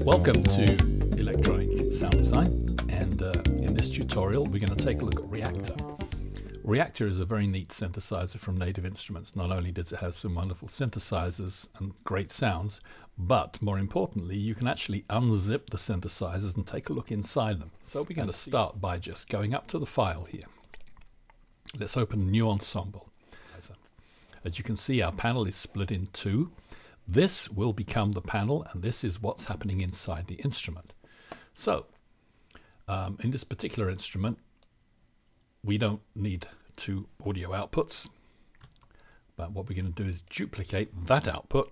Welcome to Electronic Sound Design, and in this tutorial we're going to take a look at Reaktor. Reaktor is a very neat synthesizer from Native Instruments. Not only does it have some wonderful synthesizers and great sounds, but more importantly you can actually unzip the synthesizers and take a look inside them. So we're going to start by just going up to the file here. Let's open a new ensemble. As you can see, our panel is split in two. This will become the panel, and this is what's happening inside the instrument. So, in this particular instrument, we don't need two audio outputs, but what we're going to do is duplicate that output,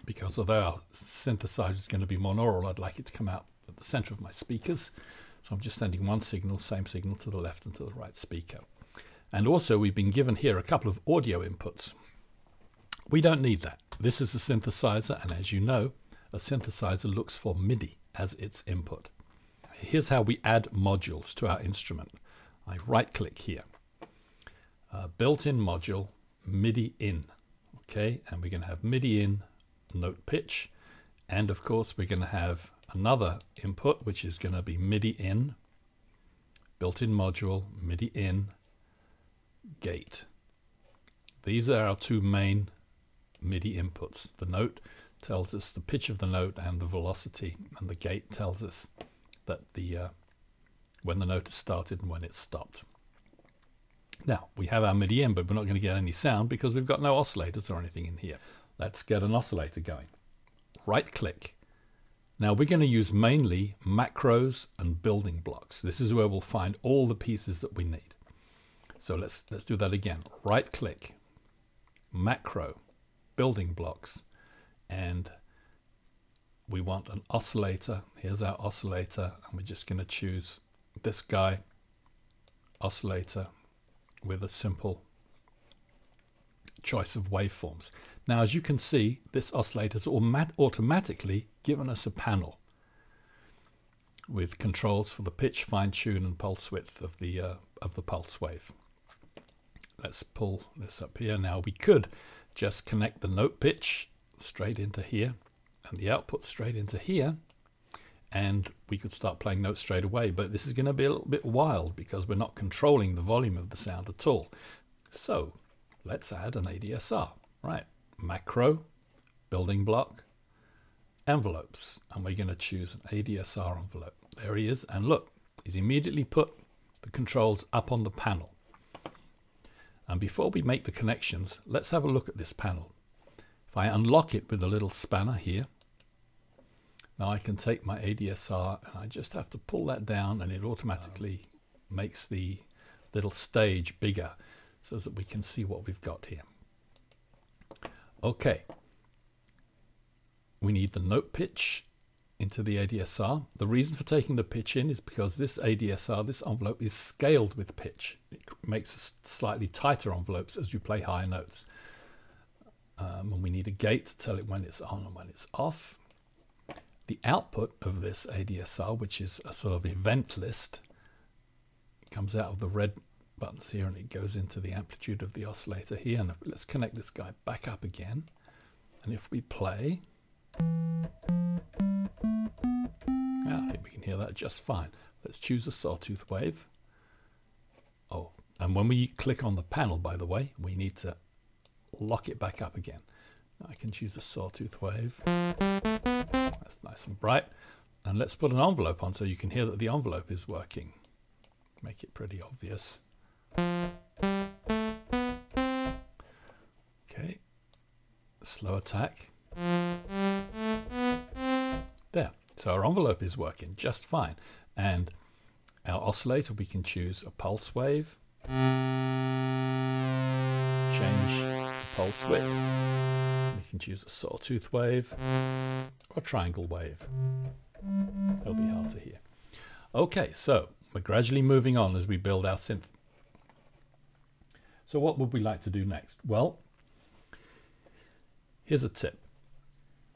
because although our synthesizer is going to be monaural, I'd like it to come out at the center of my speakers. So I'm just sending one signal, same signal to the left and to the right speaker. And also we've been given here a couple of audio inputs. We don't need that. This is a synthesizer, and as you know, a synthesizer looks for MIDI as its input. Here's how we add modules to our instrument. I right click here, built-in module, MIDI in. Okay, and we're going to have MIDI in, note pitch, and of course we're going to have another input which is going to be MIDI in, built-in module, MIDI in, gate. These are our two main MIDI inputs. The note tells us the pitch of the note and the velocity, and the gate tells us that when the note is started and when it's stopped. Now we have our MIDI in, but we're not going to get any sound because we've got no oscillators or anything in here. Let's get an oscillator going. Right click. Now we're going to use mainly macros and building blocks. This is where we'll find all the pieces that we need. So let's do that again. Right click, macro, building blocks, and we want an oscillator. Here's our oscillator, and we're just going to choose this guy, oscillator, with a simple choice of waveforms. Now as you can see, this oscillator has automatically given us a panel with controls for the pitch, fine tune, and pulse width of the pulse wave. Let's pull this up here. Now we could just connect the note pitch straight into here and the output straight into here, and we could start playing notes straight away, but this is going to be a little bit wild because we're not controlling the volume of the sound at all. So let's add an ADSR. Right, macro, building block, envelopes, and we're going to choose an ADSR envelope. There he is, and look, he's immediately put the controls up on the panel. And before we make the connections, let's have a look at this panel. If I unlock it with a little spanner here, now I can take my ADSR and I just have to pull that down, and it automatically makes the little stage bigger so that we can see what we've got here. Okay, we need the note pitch into the ADSR. The reason for taking the pitch in is because this ADSR, this envelope, is scaled with pitch. It makes slightly tighter envelopes as you play higher notes. And we need a gate to tell it when it's on and when it's off. The output of this ADSR, which is a sort of event list, comes out of the red buttons here and it goes into the amplitude of the oscillator here. And let's connect this guy back up again. And if we play, I think we can hear that just fine. Let's choose a sawtooth wave. Oh, and when we click on the panel, by the way, we need to lock it back up again. Now I can choose a sawtooth wave. That's nice and bright. And let's put an envelope on so you can hear that the envelope is working. Make it pretty obvious. Okay, slow attack. There. So our envelope is working just fine, and our oscillator, we can choose a pulse wave, change the pulse width, we can choose a sawtooth wave or a triangle wave. That'll be hard to hear. Okay, so we're gradually moving on as we build our synth. So what would we like to do next? Well, here's a tip.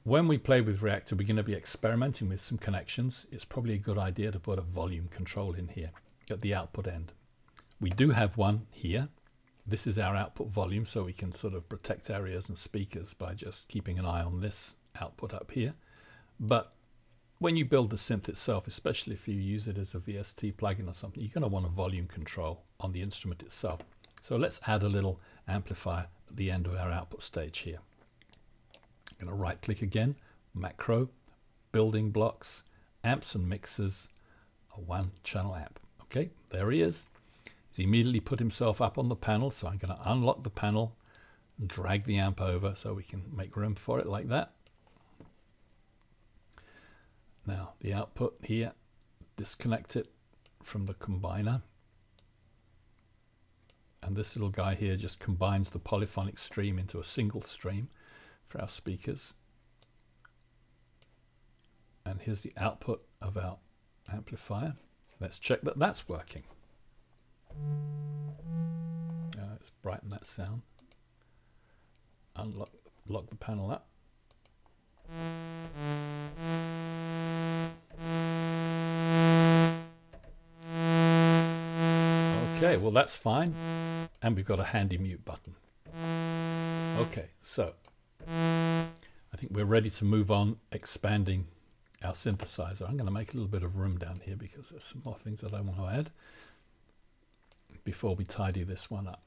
When we play with Reaktor, we're going to be experimenting with some connections. It's probably a good idea to put a volume control in here at the output end. We do have one here. This is our output volume, so we can sort of protect areas and speakers by just keeping an eye on this output up here. But when you build the synth itself, especially if you use it as a VST plugin or something, you're going to want a volume control on the instrument itself. So let's add a little amplifier at the end of our output stage here. I'm going to right click again, macro, building blocks, amps and mixers, a 1-channel amp. Okay, there he is. He's immediately put himself up on the panel, so I'm going to unlock the panel and drag the amp over so we can make room for it like that. Now the output here, disconnect it from the combiner, and this little guy here just combines the polyphonic stream into a single stream for our speakers. And here's the output of our amplifier. Let's check that that's working. Let's brighten that sound. Lock the panel up. Okay, well that's fine, and we've got a handy mute button. Okay, so I think we're ready to move on expanding our synthesizer. I'm going to make a little bit of room down here because there's some more things that I want to add before we tidy this one up.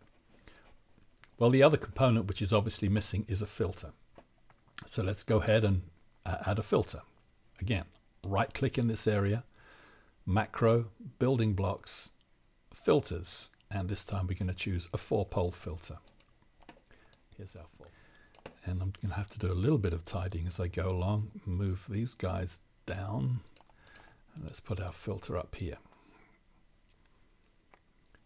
Well, the other component which is obviously missing is a filter. So let's go ahead and add a filter. Again, right click in this area, macro, building blocks, filters, and this time we're going to choose a 4-pole filter. Here's our 4. And I'm going to have to do a little bit of tidying as I go along. Move these guys down, and let's put our filter up here.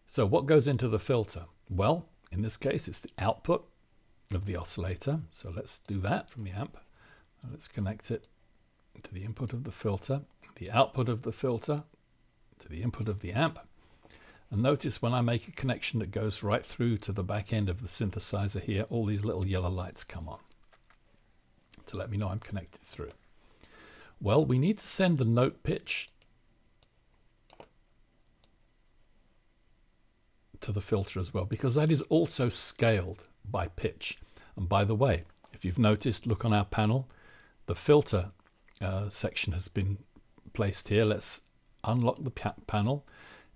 So what goes into the filter? Well, in this case it's the output of the oscillator, so let's do that from the amp. Let's connect it to the input of the filter, the output of the filter to the input of the amp. And notice when I make a connection that goes right through to the back end of the synthesizer here, all these little yellow lights come on to let me know I'm connected through. Well, we need to send the note pitch to the filter as well, because that is also scaled by pitch. And by the way, if you've noticed, look on our panel, the filter section has been placed here. Let's unlock the panel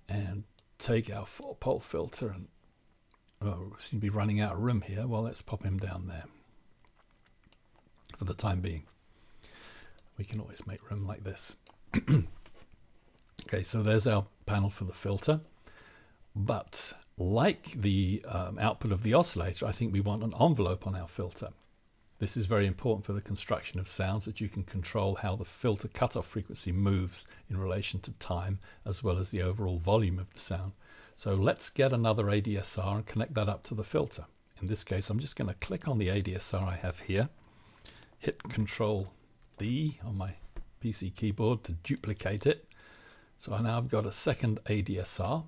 and take our 4-pole filter, and we seem to be running out of room here. Well, let's pop him down there for the time being. We can always make room like this. Okay, so there's our panel for the filter. But like the output of the oscillator, I think we want an envelope on our filter. This is very important for the construction of sounds, that you can control how the filter cutoff frequency moves in relation to time, as well as the overall volume of the sound. So let's get another ADSR and connect that up to the filter. In this case, I'm just going to click on the ADSR I have here, hit Control D on my PC keyboard to duplicate it. So now I've got a second ADSR,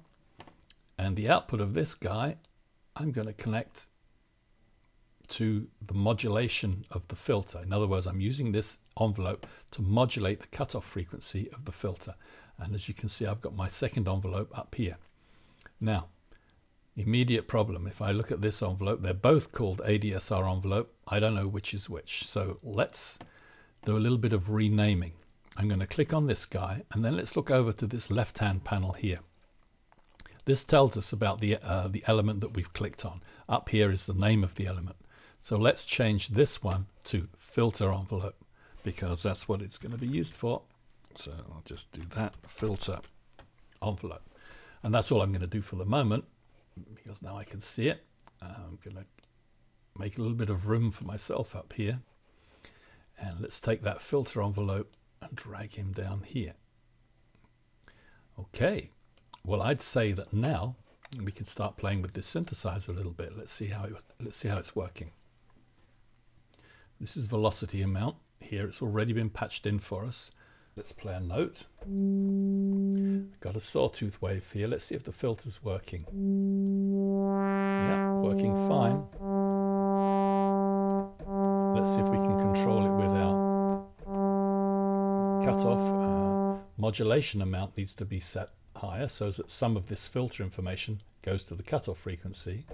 and the output of this guy I'm going to connect to the modulation of the filter. In other words, I'm using this envelope to modulate the cutoff frequency of the filter. And as you can see, I've got my second envelope up here. Now, immediate problem. If I look at this envelope, they're both called ADSR envelope. I don't know which is which. So let's do a little bit of renaming. I'm going to click on this guy, and then let's look over to this left-hand panel here. This tells us about the element that we've clicked on. Up here is the name of the element. So let's change this one to filter envelope, because that's what it's going to be used for. So I'll just do that, filter envelope. And that's all I'm going to do for the moment, because now I can see it. I'm going to make a little bit of room for myself up here. And let's take that filter envelope and drag him down here. Okay. Well, I'd say that now we can start playing with this synthesizer a little bit. Let's see how it's working. This is velocity amount. Here it's already been patched in for us. Let's play a note. I've got a sawtooth wave here. Let's see if the filter's working. Yeah, working fine. Let's see if we can control it with our cutoff. Modulation amount needs to be set higher so that some of this filter information goes to the cutoff frequency.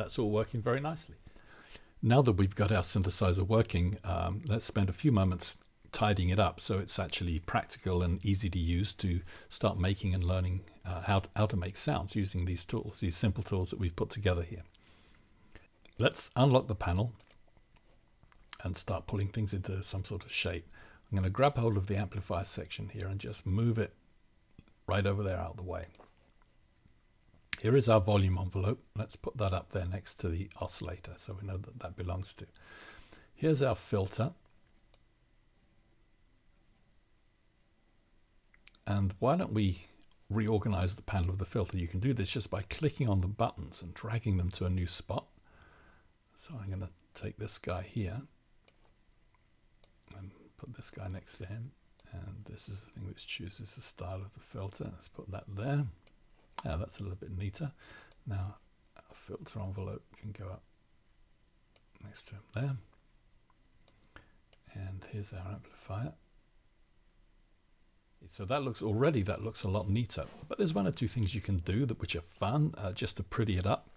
that's all working very nicely. Now that we've got our synthesizer working, let's spend a few moments tidying it up so it's actually practical and easy to use to start making and learning how to make sounds using these tools, these simple tools that we've put together here. Let's unlock the panel and start pulling things into some sort of shape. I'm going to grab hold of the amplifier section here and just move it right over there out of the way. Here is our volume envelope. Let's put that up there next to the oscillator so we know that that belongs to. Here's our filter. And why don't we reorganize the panel of the filter? You can do this just by clicking on the buttons and dragging them to a new spot. So I'm going to take this guy here and put this guy next to him. And this is the thing which chooses the style of the filter. Let's put that there. Yeah, that's a little bit neater. Now our filter envelope can go up next to him there. And here's our amplifier. So that looks a lot neater. But there's one or two things you can do which are fun just to pretty it up.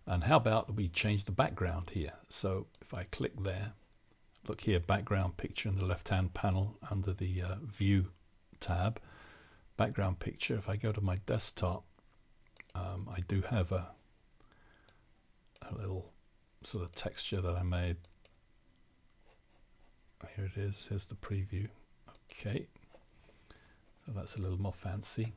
And how about we change the background here? So if I click there, look here, background picture in the left-hand panel under the View tab. Background picture, if I go to my desktop, I do have a little sort of texture that I made. Here it is, here's the preview. Okay, so that's a little more fancy.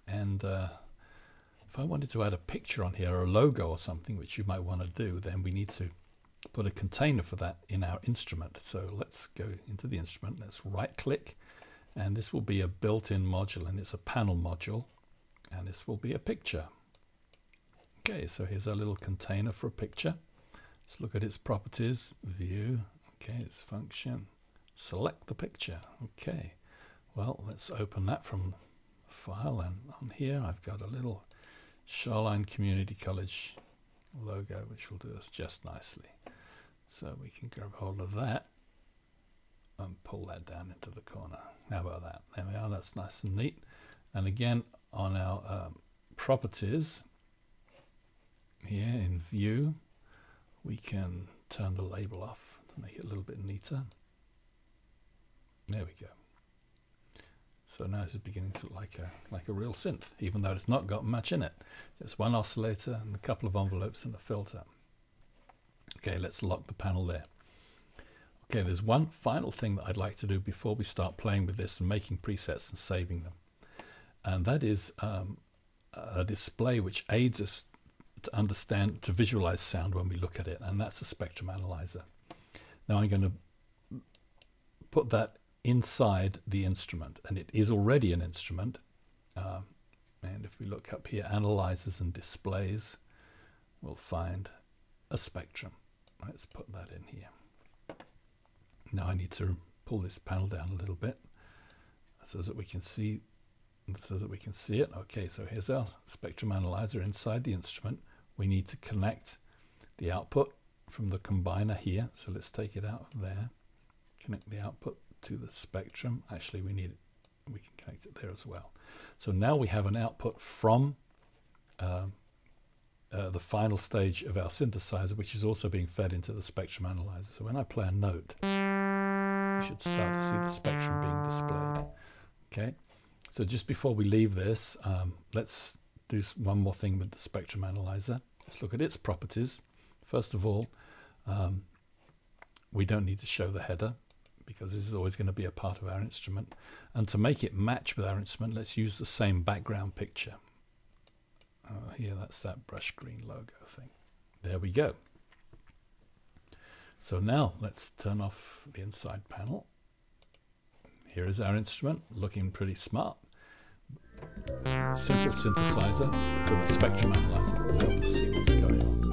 And if I wanted to add a picture on here, or a logo or something, which you might want to do, then we need to put a container for that in our instrument. So let's go into the instrument, let's right click, and this will be a built-in module, and it's a panel module, and this will be a picture. Okay, so here's our little container for a picture. Let's look at its properties, view, okay, its function, select the picture. Okay, well, let's open that from the file, and on here I've got a little Shoreline Community College logo which will do us just nicely. So we can grab hold of that and pull that down into the corner. How about that? There we are, that's nice and neat. And again, on our properties here in view, we can turn the label off to make it a little bit neater. There we go. So now it's beginning to look like a real synth, even though it's not got much in it. Just one oscillator and a couple of envelopes and a filter. Okay, let's lock the panel there. Okay, there's one final thing that I'd like to do before we start playing with this and making presets and saving them. And that is a display which aids us to understand, to visualize sound when we look at it, and that's a spectrum analyzer. Now I'm going to put that inside the instrument, and it is already an instrument. And if we look up here, analyzers and displays, we'll find a spectrum. Let's put that in here. Now I need to pull this panel down a little bit so that we can see it. Okay, so here's our spectrum analyzer inside the instrument. We need to connect the output from the combiner here. So let's take it out of there, connect the output to the spectrum. Actually, we can connect it there as well. So now we have an output from the final stage of our synthesizer, which is also being fed into the spectrum analyzer. So when I play a note, we should start to see the spectrum being displayed. Okay, so just before we leave this, let's do one more thing with the spectrum analyzer. Let's look at its properties. First of all, we don't need to show the header, because this is always going to be a part of our instrument. And to make it match with our instrument, let's use the same background picture. Here, that's that brush green logo thing. There we go. So now let's turn off the inside panel. Here is our instrument, looking pretty smart. Simple synthesizer with a spectrum analyzer will help us see what's going on.